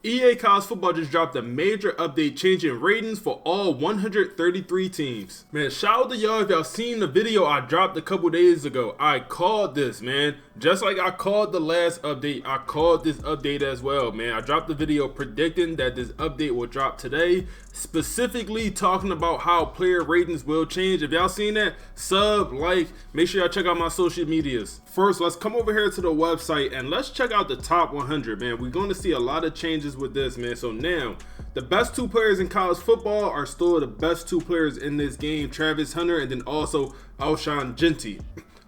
EA College Football just dropped a major update changing ratings for all 133 teams. Man, shout out to y'all if y'all seen the video I dropped a couple days ago. I called this, man. Just like I called the last update, I called this update as well, man. I dropped the video predicting that this update will drop today, specifically talking about how player ratings will change. If y'all seen that, sub, like, make sure y'all check out my social medias. First, let's come over here to the website and let's check out the top 100, man. We're going to see a lot of changes with this, man. So now, the best two players in college football are still the best two players in this game, Travis Hunter and then also Alshon Jeffery.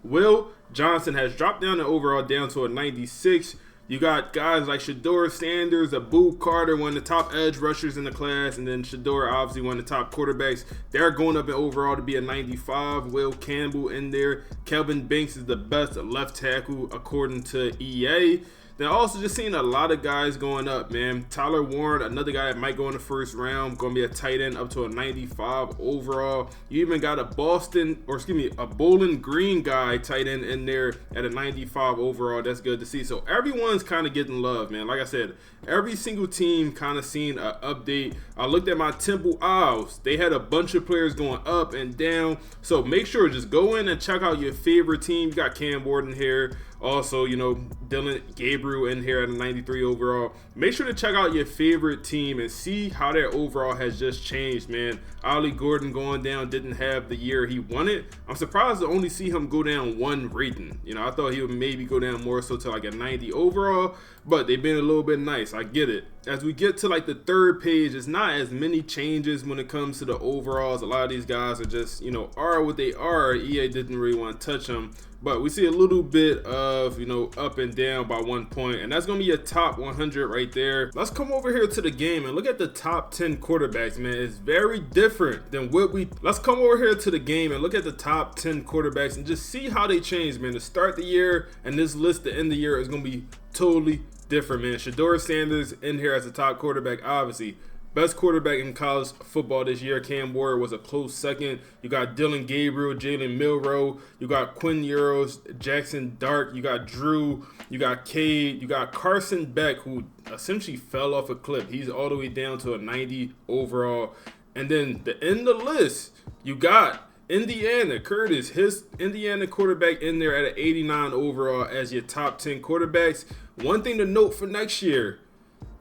Will Johnson has dropped down the overall down to a 96. You got guys like Shedeur Sanders, Abu Carter, one of the top edge rushers in the class, and then Shedeur, obviously one of the top quarterbacks. They're going up in overall to be a 95. Will Campbell in there. Kelvin Banks is the best left tackle according to EA. Then also just seeing a lot of guys going up, man. Tyler Warren, another guy that might go in the first round, going to be a tight end up to a 95 overall. You even got a Bowling Green guy tight end in there at a 95 overall. That's good to see. So everyone's kind of getting love, man. Like I said, every single team kind of seen an update. I looked at my Temple Owls. They had a bunch of players going up and down. So make sure just go in and check out your favorite team. You got Cam Ward here. Also, you know, Dylan Gabriel in here at a 93 overall. Make sure to check out your favorite team and see how their overall has just changed, man. Ollie Gordon going down, didn't have the year he wanted. I'm surprised to only see him go down one rating. You know, I thought he would maybe go down more so to like a 90 overall, but they've been a little bit nice. I get it. As we get to like the third page, it's not as many changes when it comes to the overalls. A lot of these guys are just, you know, are what they are. EA didn't really want to touch them. But we see a little bit of, you know, up and down by 1 point. And that's going to be a top 100 right there. Let's come over here to the game and look at the top 10 quarterbacks, man. It's very different than what we... Let's come over here to the game and look at the top 10 quarterbacks and just see how they change, man. To start the year and this list to end the year is going to be totally different, man. Shedeur Sanders in here as the top quarterback, obviously. Best quarterback in college football this year, Cam Ward was a close second. You got Dylan Gabriel, Jalen Milroe. You got Quinn Ewers, Jackson Dart. You got Drew. You got Cade. You got Carson Beck, who essentially fell off a cliff. He's all the way down to a 90 overall. And then the end of the list, you got Indiana, Curtis, his Indiana quarterback in there at an 89 overall as your top 10 quarterbacks. One thing to note for next year,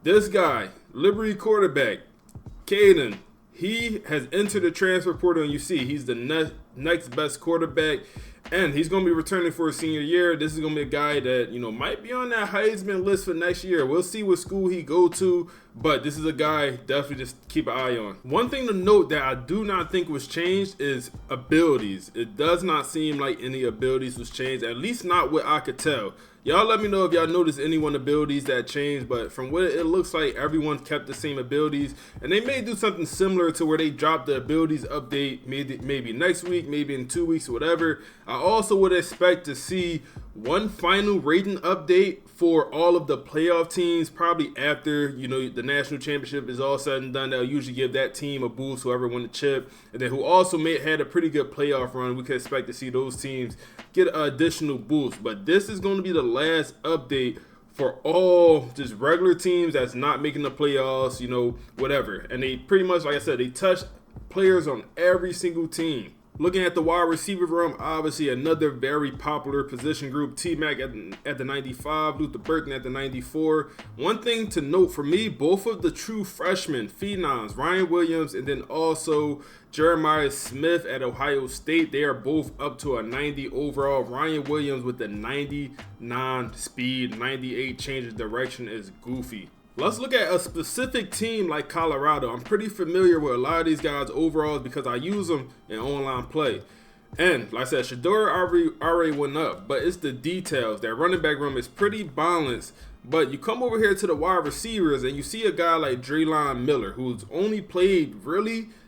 this guy, Liberty quarterback, Caden, he has entered the transfer portal, and you see he's the next best quarterback, and he's going to be returning for a senior year. This is going to be a guy that, you know, might be on that Heisman list for next year. We'll see what school he go to, but this is a guy definitely just keep an eye on. One thing to note that I do not think was changed is abilities. It does not seem like any abilities was changed, at least not what I could tell. Y'all let me know if y'all noticed any one abilities that changed, but from what it looks like, everyone kept the same abilities, and they may do something similar to where they drop the abilities update maybe next week, maybe in 2 weeks, whatever. I also would expect to see one final rating update for all of the playoff teams, probably after, you know, the national championship is all said and done. They'll usually give that team a boost, whoever won the chip, and then who also had a pretty good playoff run. We could expect to see those teams get an additional boost. But this is going to be the last update for all just regular teams that's not making the playoffs, you know, whatever. And they pretty much, like I said, they touch players on every single team. Looking at the wide receiver room, obviously another very popular position group. T-Mac at the 95, Luther Burton at the 94. One thing to note for me, both of the true freshmen, phenoms, Ryan Williams and then also Jeremiah Smith at Ohio State, they are both up to a 90 overall. Ryan Williams with the 99 speed, 98 change of direction is goofy. Let's look at a specific team like Colorado. I'm pretty familiar with a lot of these guys overalls because I use them in online play. And like I said, Shedeur already went up, but it's the details. That running back room is pretty balanced. But you come over here to the wide receivers and you see a guy like Draylon Miller, who's only played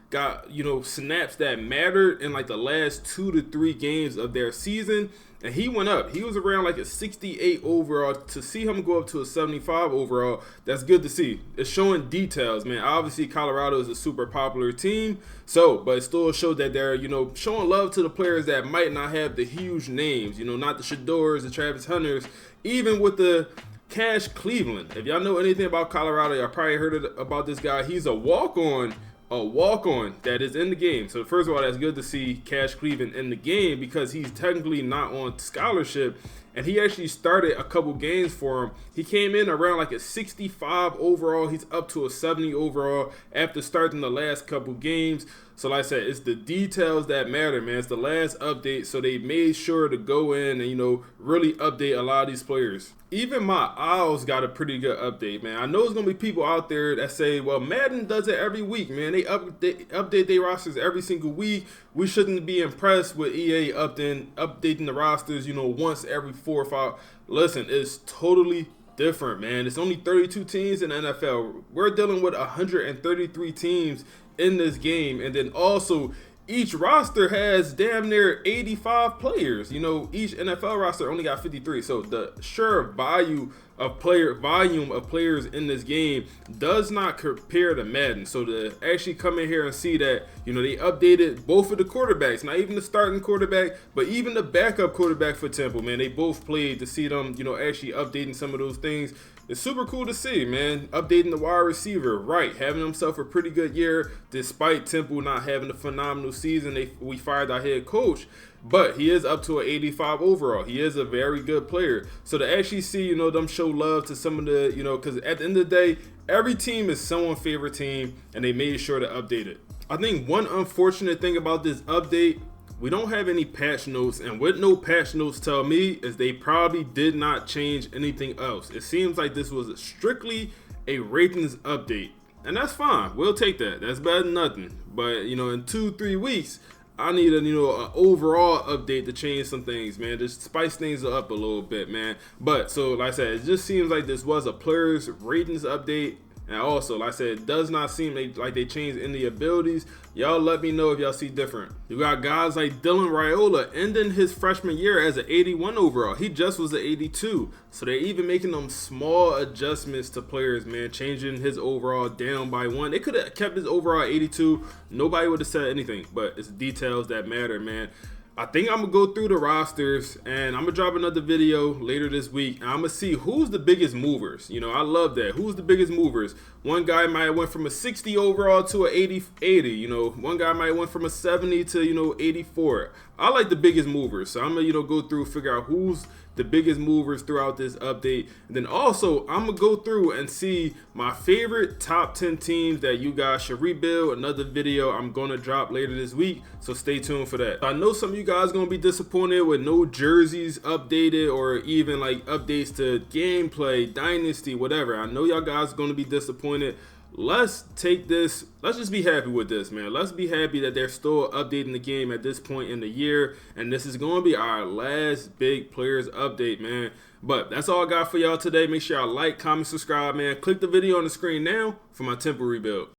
got, you know, snaps that mattered in like the last 2 to 3 games of their season. And he went up. He was around like a 68 overall. To see him go up to a 75 overall, that's good to see. It's showing details, man. Obviously, Colorado is a super popular team. But it still showed that they're, you know, showing love to the players that might not have the huge names. You know, not the Shedeurs, the Travis Hunters. Even with the Cash Cleveland. If y'all know anything about Colorado, y'all probably heard about this guy. He's a walk-on that is in the game. So first of all, that's good to see Cash Cleveland in the game because he's technically not on scholarship, and he actually started a couple games for him. He came in around like a 65 overall. He's up to a 70 overall after starting the last couple games. So like I said, it's the details that matter, man. It's the last update, so they made sure to go in and, you know, really update a lot of these players. Even my Owls got a pretty good update, man. I know there's going to be people out there that say, well, Madden does it every week, man. They update their rosters every single week. We shouldn't be impressed with EA updating the rosters, you know, once every 4 or 5. Listen, it's totally different, man. It's only 32 teams in the NFL. We're dealing with 133 teams in this game, and then also each roster has damn near 85 players. You know, each NFL roster only got 53, so the sheer volume of players in this game does not compare to Madden. So to actually come in here and see that, you know, they updated both of the quarterbacks, not even the starting quarterback, but even the backup quarterback for Temple, man, they both played. To see them, you know, actually updating some of those things, it's super cool to see, man. Updating the wide receiver, right, having himself a pretty good year despite Temple not having a phenomenal season. We fired our head coach, but he is up to an 85 overall. He is a very good player. So to actually see, you know, them show love to some of the, you know, because at the end of the day, every team is someone's favorite team, and they made sure to update it. I think one unfortunate thing about this update, we don't have any patch notes, and what no patch notes tell me is they probably did not change anything else. It seems like this was strictly a ratings update, and that's fine. We'll take that. That's better than nothing. But, you know, in 2-3 weeks, I need an overall update to change some things, man. Just spice things up a little bit, man. But so like I said, it just seems like this was a player's ratings update. And also, like I said, it does not seem like they changed any abilities. Y'all let me know if y'all see different. You got guys like Dylan Raiola ending his freshman year as an 81 overall. He just was an 82. So they're even making them small adjustments to players, man, changing his overall down by 1. They could have kept his overall at 82. Nobody would have said anything, but it's details that matter, man. I think I'm going to go through the rosters, and I'm going to drop another video later this week, and I'm going to see who's the biggest movers. You know, I love that. Who's the biggest movers? One guy might have went from a 60 overall to an 80. You know, one guy might have went from a 70 to, you know, 84. I like the biggest movers, so I'm going to, you know, go through, figure out who's the biggest movers throughout this update. And then also, I'm going to go through and see my favorite top 10 teams that you guys should rebuild. Another video I'm going to drop later this week, so stay tuned for that. I know some of you guys are going to be disappointed with no jerseys updated or even like updates to gameplay, Dynasty, whatever. I know y'all guys are going to be disappointed. Let's take this, let's just be happy with this, man. Let's be happy that they're still updating the game at this point in the year, and this is going to be our last big players update, man. But that's all I got for y'all today. Make sure y'all like, comment, subscribe, man. Click the video on the screen now for my Temple rebuild.